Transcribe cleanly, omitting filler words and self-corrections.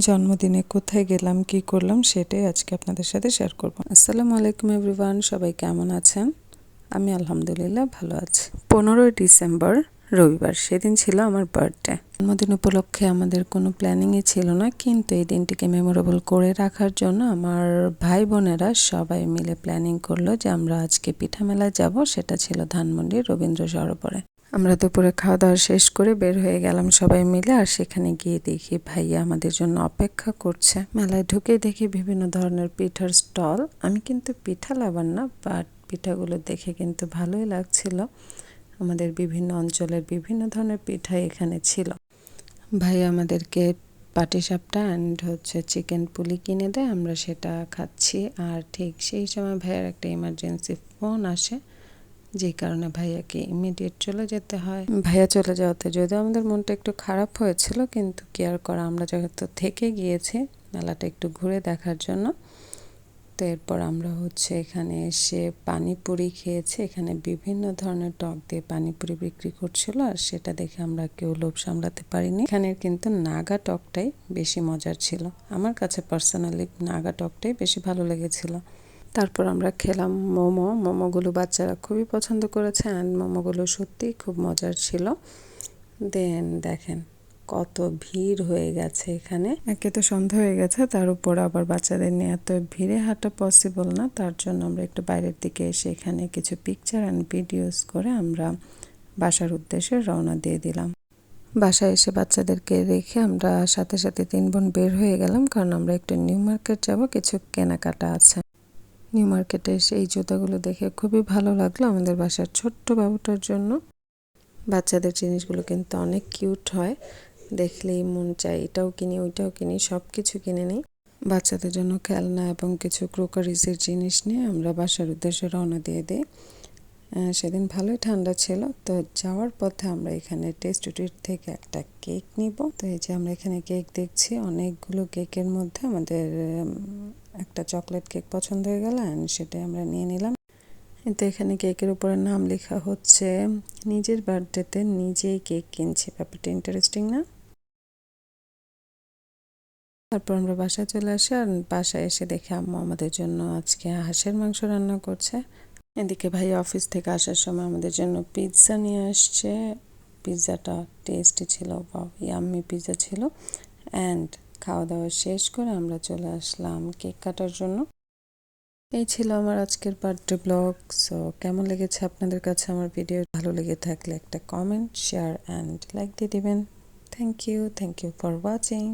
জন্মদিনে কোথায় গেলাম কি করলাম সেটাই আজকে আপনাদের সাথে শেয়ার করব। আসসালামু আলাইকুম এভরিওয়ান, সবাই কেমন আছেন? আমি আলহামদুলিল্লাহ ভালো আছি। 15ই ডিসেম্বর রবিবার, সেদিন ছিল আমার বার্থডে। জন্মদিন উপলক্ষে আমাদের কোনো প্ল্যানিংই ছিল না, কিন্তু এই দিনটিকে মেমোরেবল করে রাখার জন্য আমার ভাই বোনেরা সবাই মিলে প্ল্যানিং করলো যে আমরা আজকে পিঠা মেলায় যাব। সেটা ছিল ধানমন্ডির রবীন্দ্র সরোবরে। আমরা দুপুরে খাওয়া দাওয়া শেষ করে বের হয়ে গেলাম সবাই মিলে, আর সেখানে গিয়ে দেখি ভাইয়া আমাদের জন্য অপেক্ষা করছে। মেলায় ঢুকে দেখি বিভিন্ন ধরনের পিঠার স্টল। আমি কিন্তু পিঠা লাভার না, বাট পিঠাগুলো দেখে কিন্তু ভালোই লাগছিল। আমাদের বিভিন্ন অঞ্চলের বিভিন্ন ধরনের পিঠাই এখানে ছিল। ভাইয়া আমাদেরকে পাটিসাপটা অ্যান্ড চিকেন পুলি কিনে দেয়, আমরা সেটা খাচ্ছি। আর ঠিক সেই সময় ভাইয়ার একটা ইমার্জেন্সি ফোন আসে, যে কারণে ভাইয়াকে ইমিডিয়েট চলে যেতে হয়। ভাইয়া চলে যাওয়াতে যদিও আমাদের মনটা একটু খারাপ হয়েছিল, কিন্তু কি আর করা, আমরা যেহেতু থেকে গিয়েছি মেলাটা একটু ঘুরে দেখার জন্য। তো এরপর আমরা এখানে এসে পানিপুরি খেয়েছি। এখানে বিভিন্ন ধরনের টক দিয়ে পানিপুরি বিক্রি করছিল, আর সেটা দেখে আমরা কেউ লোভ সামলাতে পারিনি। এখানের কিন্তু নাগা টকটাই বেশি মজার ছিল। আমার কাছে পার্সোনালি নাগা টকটাই বেশি ভালো লেগেছিল। তারপর আমরা খেলাম মোমোগুলো বাচ্চারা খুবই পছন্দ করেছে, অ্যান্ড মোমোগুলো সত্যিই খুব মজার ছিল। দেন দেখেন কত ভিড় হয়ে গেছে এখানে। একে তো সন্ধ্যা হয়ে গেছে, তার উপর আবার বাচ্চাদের নিয়ে এত ভিড়ে হাঁটা পসিবল না। তার জন্য আমরা একটু বাইরের দিকে এসে এখানে কিছু পিকচার অ্যান্ড ভিডিওস করে আমরা বাসার উদ্দেশ্যে রওনা দিয়ে দিলাম। বাসায় এসে বাচ্চাদেরকে রেখে আমরা সাথে সাথে 3 বোন বের হয়ে গেলাম, কারণ আমরা একটু নিউ মার্কেট যাব, কিছু কেনাকাটা আছে। নিউ মার্কেটে এসে এই জুতাগুলো দেখে খুবই ভালো লাগলো আমাদের বাসার ছোট্ট বাবুটার জন্য। বাচ্চাদের জিনিসগুলো কিন্তু অনেক কিউট হয়, দেখলেই মন চায় এটাও কিনি ওইটাও কিনি, সব কিছু কিনে নিই। বাচ্চাদের জন্য খেলনা এবং কিছু ক্রোকারিজের জিনিস নিয়ে আমরা বাসার উদ্দেশ্যে রওনা দিয়ে দিই। সেদিন ভালোই ঠান্ডা ছিল, তো যাওয়ার পথে আমরা এখানে টেস্ট ট্রিট থেকে একটা কেক নিব। তো এই যে আমরা এখানে কেক দেখছি, অনেকগুলো কেকের মধ্যে আমাদের একটা চকলেট কেক পছন্দ হয়ে গেল, অ্যান্ড সেটাই আমরা নিয়ে নিলাম। কিন্তু এখানে কেকের উপরে নাম লেখা হচ্ছে নিজের বার্থডেতে নিজেই কেক কিনছি। ব্যাপারটা ইন্টারেস্টিং না? তারপর আমরা বাসায় চলে আসি, আর বাসায় এসে দেখি আম্মু আমাদের জন্য আজকে হাঁসের মাংস রান্না করছে। এদিকে ভাই অফিস থেকে আসার সময় আমাদের জন্য পিৎজা নিয়ে আসছে। পিৎজাটা টেস্টি ছিল, বা ইয়াম্মি পিৎজা ছিল। অ্যান্ড খাওয়া দাওয়া শেষ করে আমরা চলে আসলাম কেক কাটার জন্য। এই ছিল আমার আজকের বার্থডে ব্লগ। সো কেমন লেগেছে আপনাদের কাছে আমার ভিডিও? ভালো লেগে থাকলে একটা কমেন্ট, শেয়ার অ্যান্ড লাইক দিয়ে দিবেন। Thank you for watching.